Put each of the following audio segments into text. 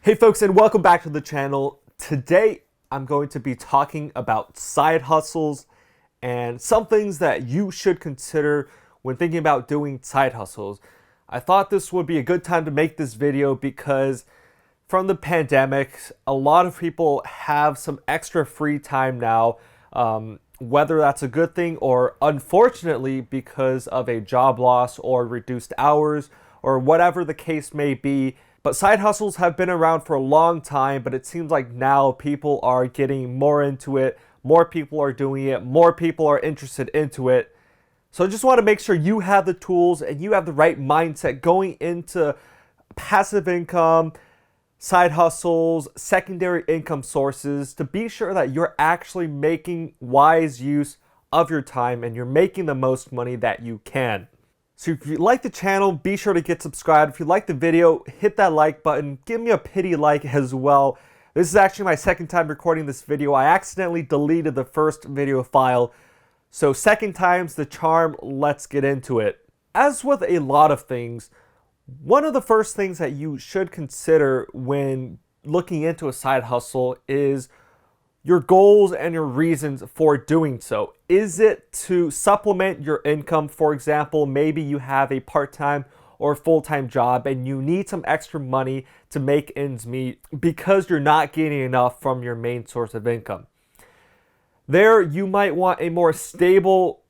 Hey folks, and welcome back to the channel. Today I'm going to be talking about side hustles and some things that you should consider when thinking about doing side hustles. I thought this would be a good time to make this video because from the pandemic, a lot of people have some extra free time now, whether that's a good thing or unfortunately because of a job loss or reduced hours or whatever the case may be. But side hustles have been around for a long time, but it seems like now people are getting more into it, more people are doing it, more people are interested into it. So I just want to make sure you have the tools and you have the right mindset going into passive income, side hustles, secondary income sources to be sure that you're actually making wise use of your time and you're making the most money that you can. So if you like the channel, be sure to get subscribed. If you like the video, hit that like button. Give me a pity like as well. This is actually my second time recording this video. I accidentally deleted the first video file. So second time's the charm, let's get into it. As with a lot of things, one of the first things that you should consider when looking into a side hustle is your goals and your reasons for doing so. Is it to supplement your income? For example, maybe you have a part-time or full-time job and you need some extra money to make ends meet because you're not getting enough from your main source of income. There, you might want a more stable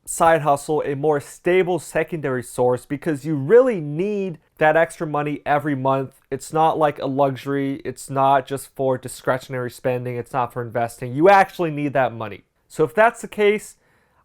side hustle, a more stable secondary source because you really need that extra money every month. It's not like a luxury. It's not just for discretionary spending. It's not for investing. You actually need that money. So if that's the case,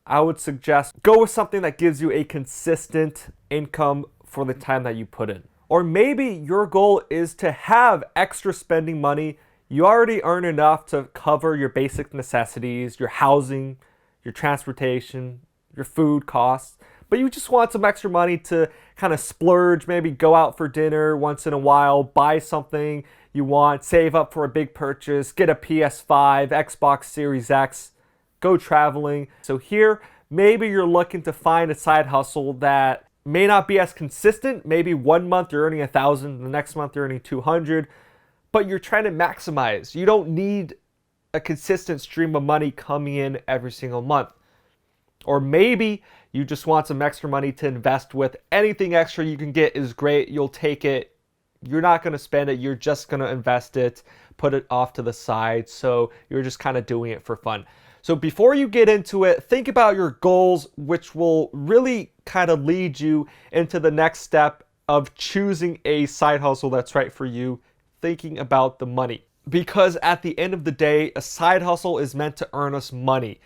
I would suggest go with something that gives you a consistent income for the time that you put in. Or maybe your goal is to have extra spending money. You already earn enough to cover your basic necessities, your housing, your transportation, your food costs, but you just want some extra money to kind of splurge, maybe go out for dinner once in a while, buy something you want, save up for a big purchase, get a PS5, Xbox Series X, go traveling. So here, maybe you're looking to find a side hustle that may not be as consistent. Maybe one month you're earning 1,000, the next month you're earning 200, but you're trying to maximize. You don't need a consistent stream of money coming in every single month. Or maybe you just want some extra money to invest with. Anything extra you can get is great. You'll take it. You're not going to spend it. You're just going to invest it, put it off to the side. So you're just kind of doing it for fun. So before you get into it, think about your goals, which will really kind of lead you into the next step of choosing a side hustle that's right for you, thinking about the money. Because at the end of the day, a side hustle is meant to earn us money.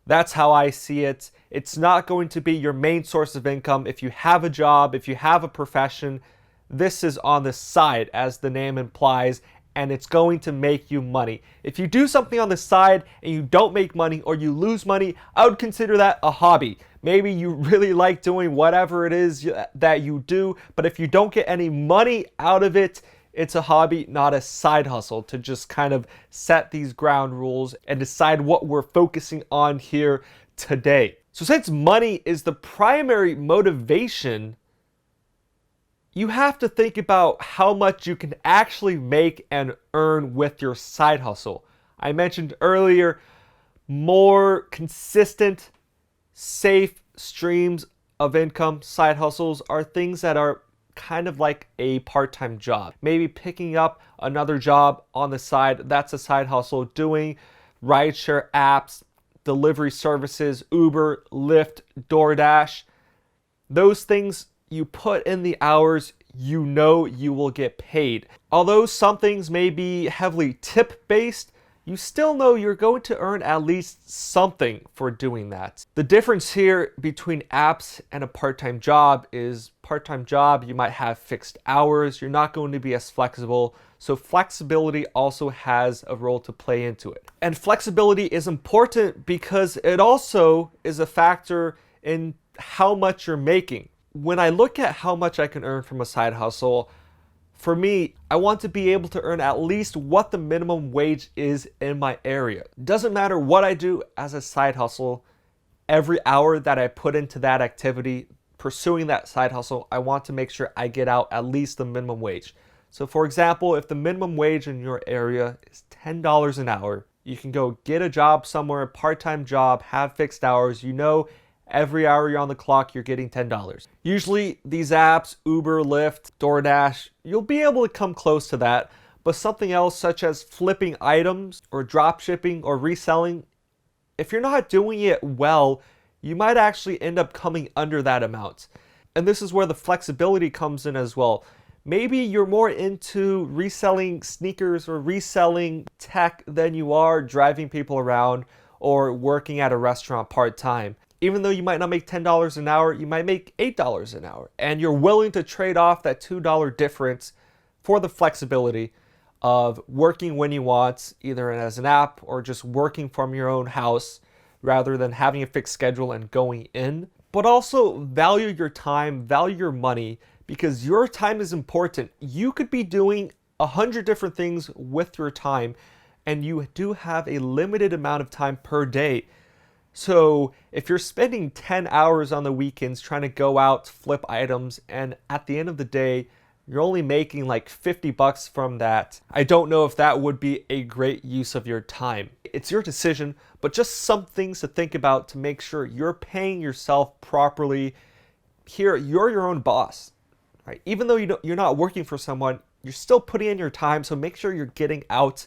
That's how I see it. It's not going to be your main source of income. If you have a job, if you have a profession, this is on the side, as the name implies, and it's going to make you money. If you do something on the side and you don't make money or you lose money, I would consider that a hobby. Maybe you really like doing whatever it is that you do, but if you don't get any money out of it, it's a hobby, not a side hustle, to just kind of set these ground rules and decide what we're focusing on here today. So since money is the primary motivation, you have to think about how much you can actually make and earn with your side hustle. I mentioned earlier, more consistent, safe streams of income, side hustles are things that are kind of like a part-time job. Maybe picking up another job on the side, that's a side hustle. Doing rideshare apps, delivery services, Uber, Lyft, DoorDash. Those things, you put in the hours, you know you will get paid. Although some things may be heavily tip-based, you still know you're going to earn at least something for doing that. The difference here between apps and a part-time job is part-time job, you might have fixed hours, you're not going to be as flexible, so flexibility also has a role to play into it. And flexibility is important because it also is a factor in how much you're making. When I look at how much I can earn from a side hustle, for me, I want to be able to earn at least what the minimum wage is in my area. Doesn't matter what I do as a side hustle, every hour that I put into that activity, pursuing that side hustle, I want to make sure I get out at least the minimum wage. So for example, if the minimum wage in your area is $10 an hour, you can go get a job somewhere, a part-time job, have fixed hours. You know every hour you're on the clock, you're getting $10. Usually these apps, Uber, Lyft, DoorDash, you'll be able to come close to that. But something else such as flipping items or drop shipping or reselling, if you're not doing it well, you might actually end up coming under that amount. And this is where the flexibility comes in as well. Maybe you're more into reselling sneakers or reselling tech than you are driving people around or working at a restaurant part-time. Even though you might not make $10 an hour, you might make $8 an hour. And you're willing to trade off that $2 difference for the flexibility of working when you want, either as an app or just working from your own house rather than having a fixed schedule and going in. But also value your time, value your money, because your time is important. You could be doing 100 different things with your time, and you do have a limited amount of time per day. So if you're spending 10 hours on the weekends trying to go out, flip items, and at the end of the day, you're only making like $50 from that, I don't know if that would be a great use of your time. It's your decision, but just some things to think about to make sure you're paying yourself properly. Here, you're your own boss, right? Even though you're not working for someone, you're still putting in your time, so make sure you're getting out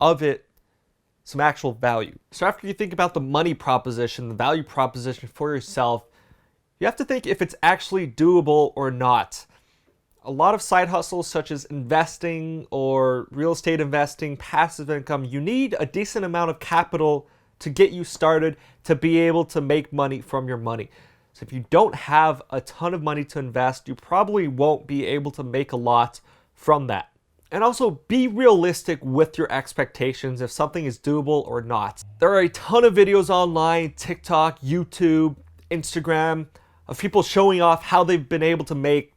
of it some actual value. So after you think about the money proposition, the value proposition for yourself, you have to think if it's actually doable or not. A lot of side hustles such as investing or real estate investing, passive income, you need a decent amount of capital to get you started to be able to make money from your money. So if you don't have a ton of money to invest, you probably won't be able to make a lot from that. And also be realistic with your expectations if something is doable or not. There are a ton of videos online, TikTok, YouTube, Instagram, of people showing off how they've been able to make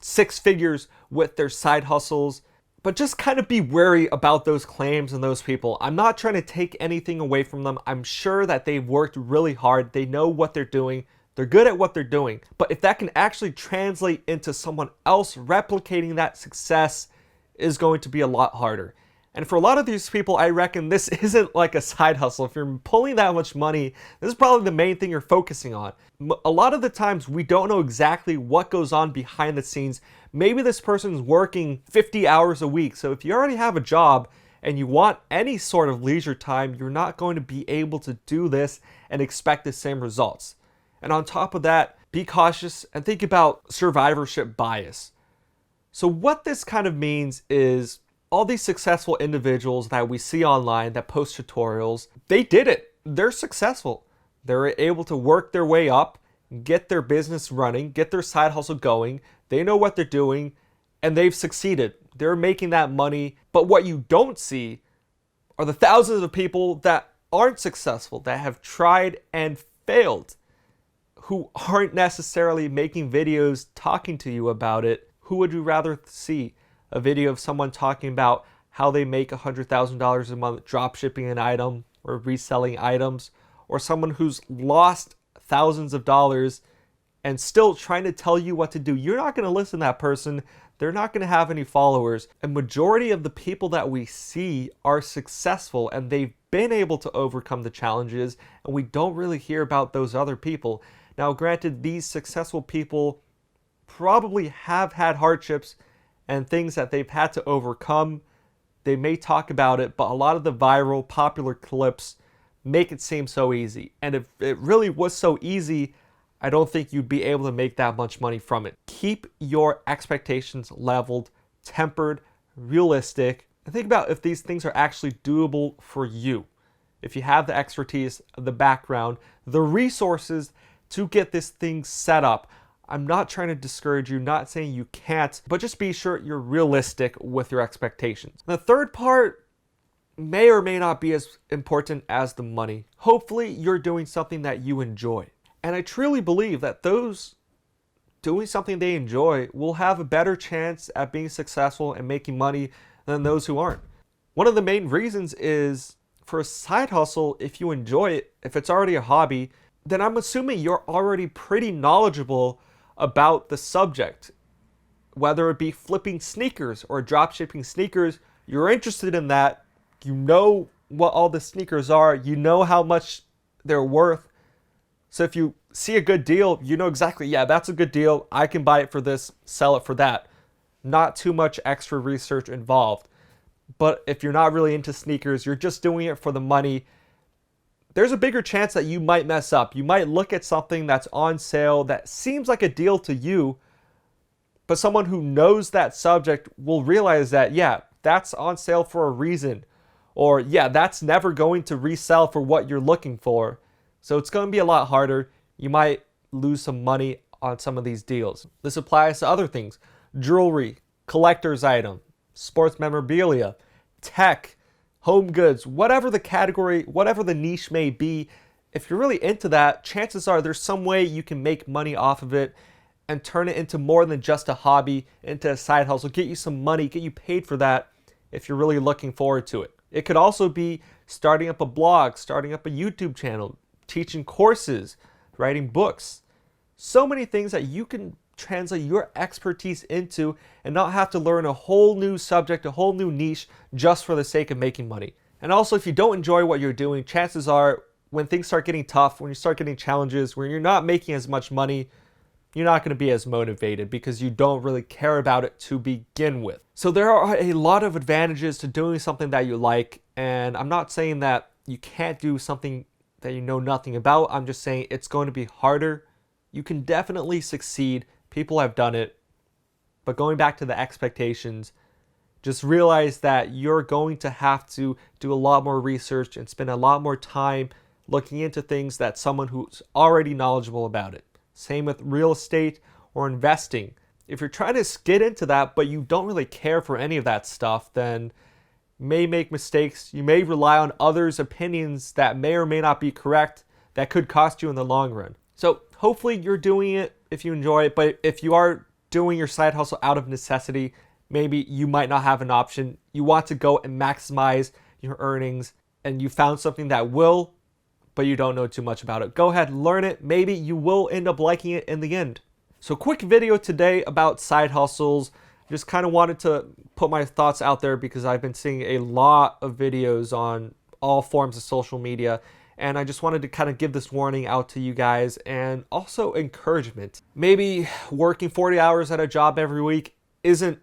6 figures with their side hustles. But just kind of be wary about those claims and those people. I'm not trying to take anything away from them. I'm sure that they've worked really hard. They know what they're doing. They're good at what they're doing. But if that can actually translate into someone else replicating that success, is going to be a lot harder. And for a lot of these people, I reckon this isn't like a side hustle. If you're pulling that much money, this is probably the main thing you're focusing on. A lot of the times we don't know exactly what goes on behind the scenes. Maybe this person's working 50 hours a week. So if you already have a job and you want any sort of leisure time, you're not going to be able to do this and expect the same results. And on top of that, be cautious and think about survivorship bias. So what this kind of means is all these successful individuals that we see online that post tutorials, they did it. They're successful. They're able to work their way up, get their business running, get their side hustle going. They know what they're doing and they've succeeded. They're making that money. But what you don't see are the thousands of people that aren't successful, that have tried and failed, who aren't necessarily making videos talking to you about it. Who would you rather see? A video of someone talking about how they make $100,000 a month drop shipping an item or reselling items, or someone who's lost thousands of dollars and still trying to tell you what to do? You're not going to listen to that person. They're not going to have any followers. A majority of the people that we see are successful and they've been able to overcome the challenges, and we don't really hear about those other people. Now, granted, these successful people probably have had hardships and things that they've had to overcome. They may talk about it, but a lot of the viral popular clips make it seem so easy. And if it really was so easy, I don't think you'd be able to make that much money from it. Keep your expectations leveled, tempered, realistic, and think about if these things are actually doable for you. If you have the expertise, the background, the resources to get this thing set up. I'm not trying to discourage you, not saying you can't, but just be sure you're realistic with your expectations. The third part may or may not be as important as the money. Hopefully you're doing something that you enjoy. And I truly believe that those doing something they enjoy will have a better chance at being successful and making money than those who aren't. One of the main reasons is for a side hustle, if you enjoy it, if it's already a hobby, then I'm assuming you're already pretty knowledgeable about the subject. whether it be flipping sneakers or drop shipping sneakers, you're interested in that. You know what all the sneakers are, you know how much they're worth. So if you see a good deal, you know exactly, yeah, that's a good deal. I can buy it for this, sell it for that. Not too much extra research involved. But if you're not really into sneakers, you're just doing it for the money, there's a bigger chance that you might mess up. You might look at something that's on sale that seems like a deal to you, but someone who knows that subject will realize that, yeah, that's on sale for a reason. Or, yeah, that's never going to resell for what you're looking for. So it's going to be a lot harder. You might lose some money on some of these deals. This applies to other things: jewelry, collector's item, sports memorabilia, tech, home goods, whatever the category, whatever the niche may be. If you're really into that, chances are there's some way you can make money off of it and turn it into more than just a hobby, into a side hustle, get you some money, get you paid for that if you're really looking forward to it. It could also be starting up a blog, starting up a YouTube channel, teaching courses, writing books. So many things that you can translate your expertise into and not have to learn a whole new subject, a whole new niche just for the sake of making money. And also, if you don't enjoy what you're doing, chances are when things start getting tough, when you start getting challenges, when you're not making as much money, you're not going to be as motivated because you don't really care about it to begin with. So there are a lot of advantages to doing something that you like, and I'm not saying that you can't do something that you know nothing about. I'm just saying it's going to be harder. You can definitely succeed. People have done it. But going back to the expectations, just realize that you're going to have to do a lot more research and spend a lot more time looking into things that someone who's already knowledgeable about it. Same with real estate or investing. If you're trying to get into that, but you don't really care for any of that stuff, then you may make mistakes. You may rely on others' opinions that may or may not be correct, that could cost you in the long run. So hopefully you're doing it if you enjoy it, but if you are doing your side hustle out of necessity, maybe you might not have an option. You want to go and maximize your earnings, and you found something that will, but you don't know too much about it. Go ahead, learn it. Maybe you will end up liking it in the end. So quick video today about side hustles. Just kind of wanted to put my thoughts out there because I've been seeing a lot of videos on all forms of social media, and I just wanted to kind of give this warning out to you guys and also encouragement. Maybe working 40 hours at a job every week isn't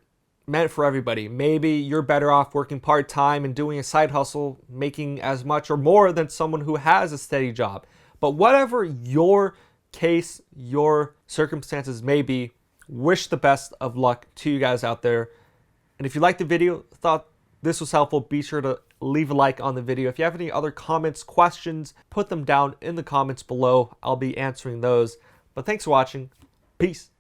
meant for everybody. Maybe you're better off working part-time and doing a side hustle, making as much or more than someone who has a steady job. But whatever your case, your circumstances may be, wish the best of luck to you guys out there. And if you liked the video, thought this was helpful, be sure to leave a like on the video. If you have any other comments, questions, put them down in the comments below. I'll be answering those. But thanks for watching. Peace.